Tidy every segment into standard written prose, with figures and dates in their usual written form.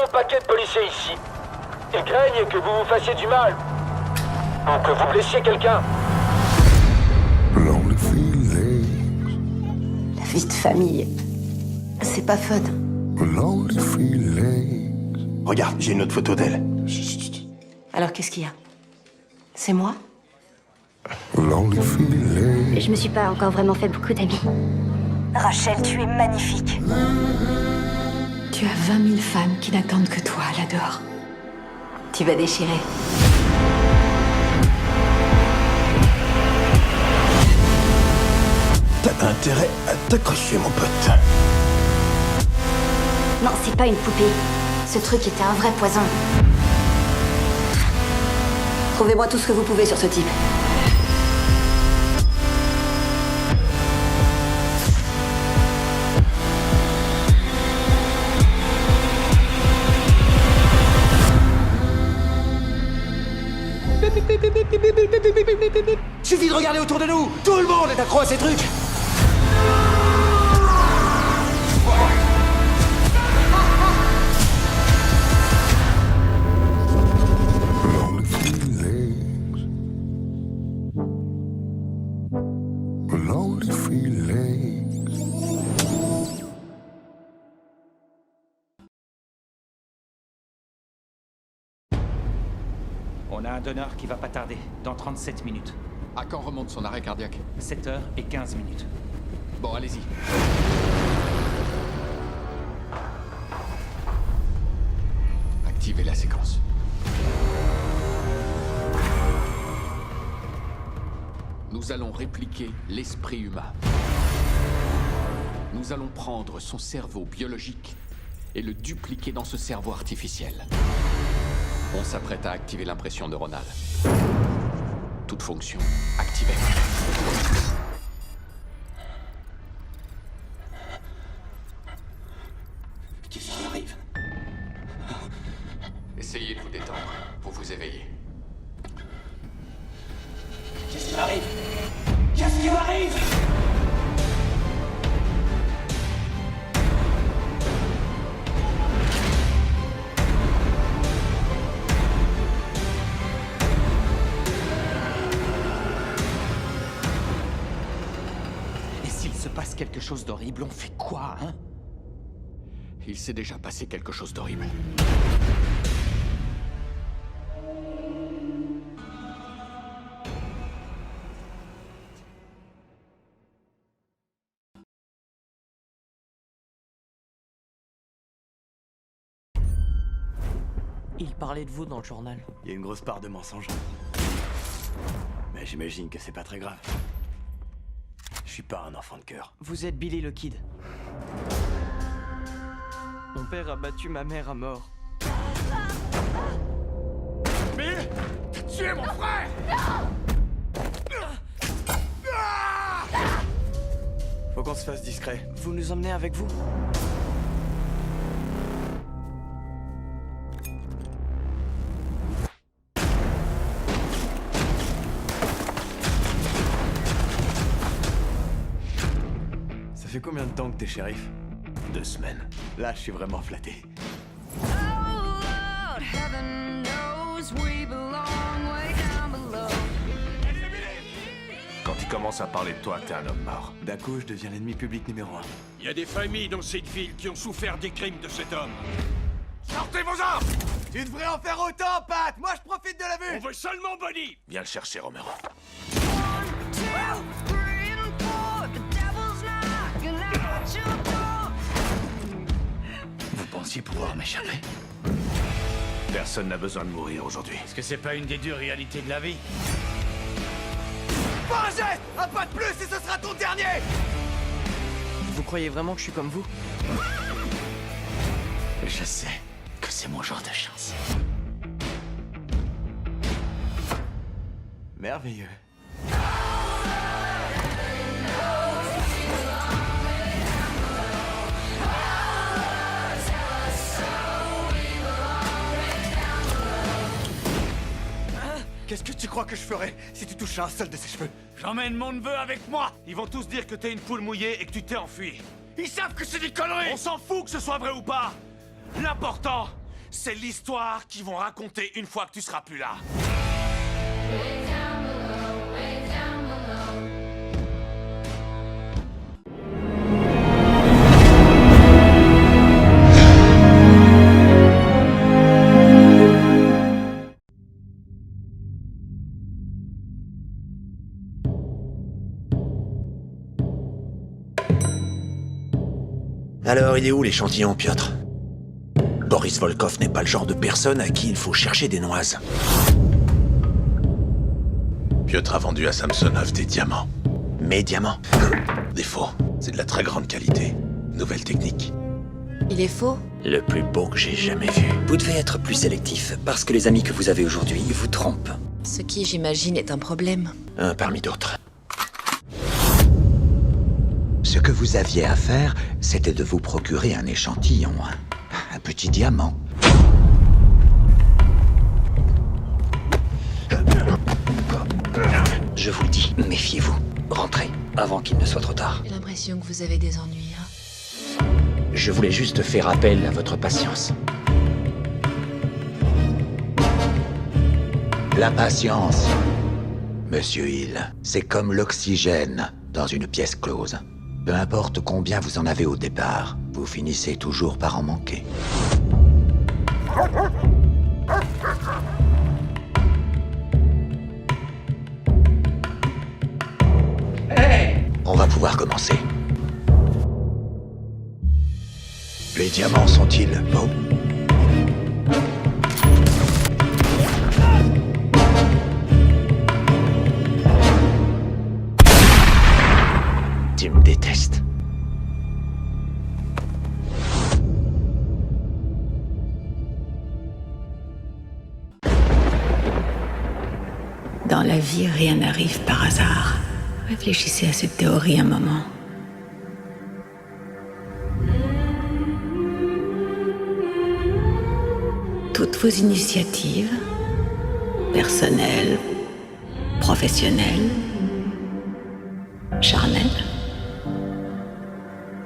bon paquet de policiers ici. Ils craignent que vous vous fassiez du mal. Ou que vous blessiez quelqu'un. Lonely feelings, La vie de famille, c'est pas fun. lonely feelings. Regarde, j'ai une autre photo d'elle. Alors qu'est-ce qu'il y a? C'est moi? Lonely feelings. Je me suis pas encore vraiment fait beaucoup d'amis. Rachel, tu es magnifique. Tu as 20 000 femmes qui n'attendent que toi là dehors. Tu vas déchirer. T'as intérêt à t'accrocher, mon pote. Non, c'est pas une poupée. Ce truc était un vrai poison. Trouvez-moi tout ce que vous pouvez sur ce type. Suffit de regarder autour de nous. Tout le monde est accro à ces trucs. Lonely feelings. Lonely feelings. On a un donneur qui va pas tarder, dans 37 minutes. À quand remonte son arrêt cardiaque? 7h15. Bon, allez-y. Activez la séquence. Nous allons répliquer l'esprit humain. Nous allons prendre son cerveau biologique et le dupliquer dans ce cerveau artificiel. On s'apprête à activer l'impression neuronale. Toute fonction activée. Qu'est-ce qui arrive? Essayez de vous détendre pour vous éveiller. Qu'est-ce qui m'arrive? Qu'est-ce qui m'arrive? Et s'il se passe quelque chose d'horrible, on fait quoi, hein? Il s'est déjà passé quelque chose d'horrible. Il parlait de vous dans le journal. Il y a une grosse part de mensonges. Mais j'imagine que c'est pas très grave. Je suis pas un enfant de cœur. Vous êtes Billy le Kid. Mon père a battu ma mère à mort. Bill, t'as tué mon frère! Faut qu'on se fasse discret. Vous nous emmenez avec vous? Ça fait combien de temps que t'es shérif? 2 semaines. Là, je suis vraiment flatté. Quand il commence à parler de toi, t'es un homme mort. D'un coup, je deviens l'ennemi public numéro 1. Il y a des familles dans cette ville qui ont souffert des crimes de cet homme. Sortez vos armes! Tu devrais en faire autant, Pat! Moi, je profite de la On vue! veut seulement Bonnie! Viens le chercher, Romero. Vous pensiez pouvoir m'échapper? Personne n'a besoin de mourir aujourd'hui. Est-ce que c'est pas une des dures réalités de la vie? Pas un geste! Un pas de plus et ce sera ton dernier! Vous croyez vraiment que je suis comme vous? Je sais que c'est mon genre de chance. Merveilleux. Qu'est-ce que tu crois que je ferais si tu touchais un seul de ses cheveux? J'emmène mon neveu avec moi. Ils vont tous dire que t'es une poule mouillée et que tu t'es enfui. Ils savent que c'est des conneries. On s'en fout que ce soit vrai ou pas. L'important, c'est l'histoire qu'ils vont raconter une fois que tu seras plus là. Alors, il est où l'échantillon, Piotr? Boris Volkov n'est pas le genre de personne à qui il faut chercher des noises. Piotr a vendu à Samsonov des diamants. Mes diamants? Des faux. C'est de la très grande qualité. Nouvelle technique. Il est faux? Le plus beau que j'ai jamais vu. Vous devez être plus sélectif, parce que les amis que vous avez aujourd'hui vous trompent. Ce qui, j'imagine, est un problème. Un parmi d'autres. Ce que vous aviez à faire, c'était de vous procurer un échantillon. Un petit diamant. Je vous le dis, méfiez-vous. Rentrez, avant qu'il ne soit trop tard. J'ai l'impression que vous avez des ennuis, hein. Je voulais juste faire appel à votre patience. La patience, Monsieur Hill, c'est comme l'oxygène dans une pièce close. Peu importe combien vous en avez au départ, vous finissez toujours par en manquer. On va pouvoir commencer. Les diamants sont-ils beaux? Tu me détestes. Dans la vie, rien n'arrive par hasard. Réfléchissez à cette théorie un moment. Toutes vos initiatives, personnelles, professionnelles, charnelles,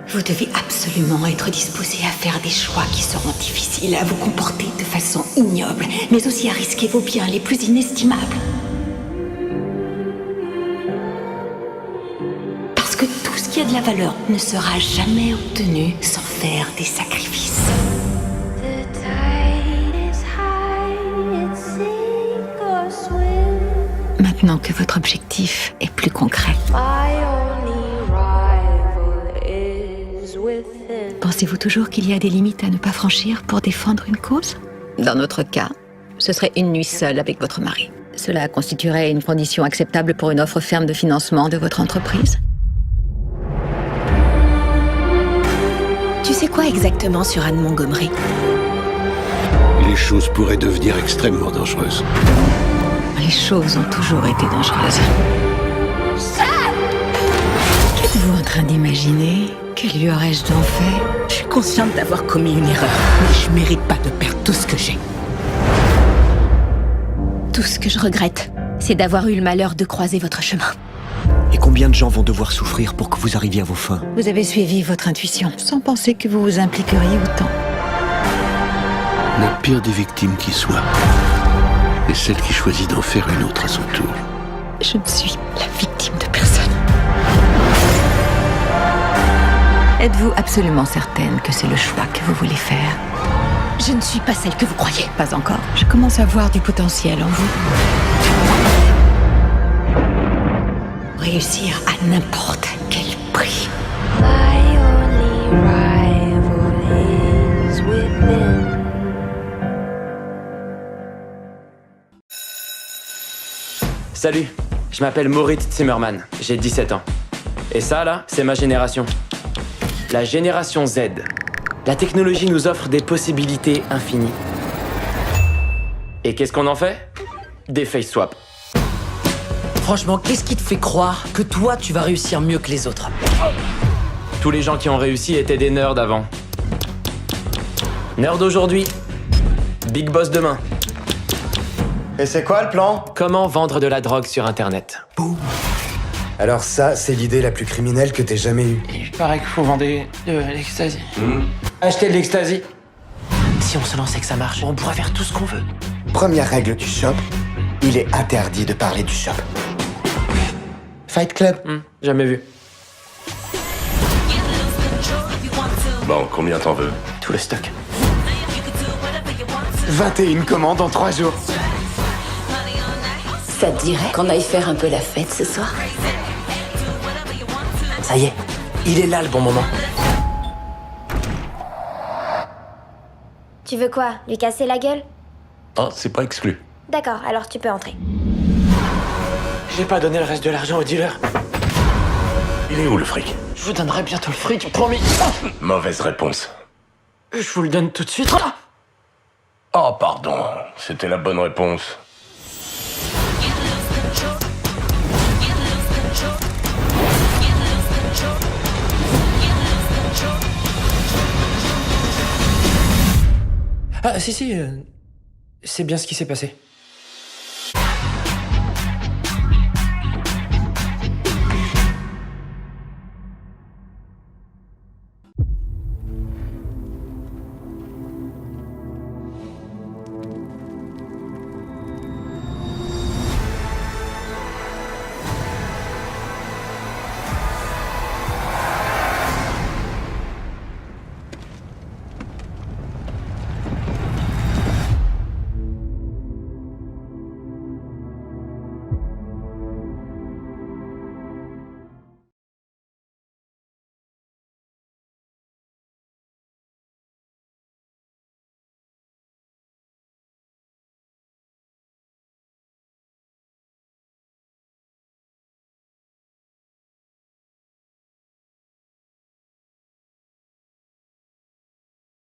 vous devez absolument être disposé à faire des choix qui seront difficiles, à vous comporter de façon ignoble, mais aussi à risquer vos biens les plus inestimables. Parce que tout ce qui a de la valeur ne sera jamais obtenu sans faire des sacrifices. Maintenant que votre objectif est plus concret, pensez-vous toujours qu'il y a des limites à ne pas franchir pour défendre une cause? Dans notre cas, ce serait une nuit seule avec votre mari. Cela constituerait une condition acceptable pour une offre ferme de financement de votre entreprise? Tu sais quoi exactement sur Anne Montgomery? Les choses pourraient devenir extrêmement dangereuses. Les choses ont toujours été dangereuses. Qu'êtes-vous en train d'imaginer? Que lui aurais-je donc fait? Je suis consciente d'avoir commis une erreur, mais je mérite pas de perdre tout ce que j'ai. Tout ce que je regrette, c'est d'avoir eu le malheur de croiser votre chemin. Et combien de gens vont devoir souffrir pour que vous arriviez à vos fins? Vous avez suivi votre intuition, sans penser que vous vous impliqueriez autant. La pire des victimes qui soit est celle qui choisit d'en faire une autre à son tour. Je ne suis la victime de personne. Êtes-vous absolument certaine que c'est le choix que vous voulez faire? Je ne suis pas celle que vous croyez. Pas encore. Je commence à voir du potentiel en vous. Réussir à n'importe quel prix. Salut, je m'appelle Moritz Zimmermann, j'ai 17 ans. Et ça, là, c'est ma génération. La génération Z. La technologie nous offre des possibilités infinies. Et qu'est-ce qu'on en fait? Des face swaps. Franchement, qu'est-ce qui te fait croire que toi, tu vas réussir mieux que les autres? Tous les gens qui ont réussi étaient des nerds avant. Nerd aujourd'hui, big boss demain. Et c'est quoi le plan? Comment vendre de la drogue sur Internet? Boum. Alors ça, c'est l'idée la plus criminelle que t'aies jamais eue. Il paraît qu'il faut vendre de l'ecstasy. Achetez de l'ecstasy. Si Si on se lance et que ça marche, on pourra faire tout ce qu'on veut. Première règle du shop, il est interdit de parler du shop. Fight Club. Jamais vu. Bon, combien t'en veux? Tout le stock. 21 commandes en 3 jours. Ça te dirait qu'on aille faire un peu la fête ce soir? Ça y est, il est là le bon moment. Tu veux quoi? Lui casser la gueule? Oh, c'est pas exclu. D'accord, alors tu peux entrer. J'ai pas donné le reste de l'argent au dealer. Il est où le fric? Je vous donnerai bientôt le fric, promis. Mauvaise réponse. Je vous le donne tout de suite. Oh, pardon. C'était la bonne réponse. Ah, si, c'est bien ce qui s'est passé.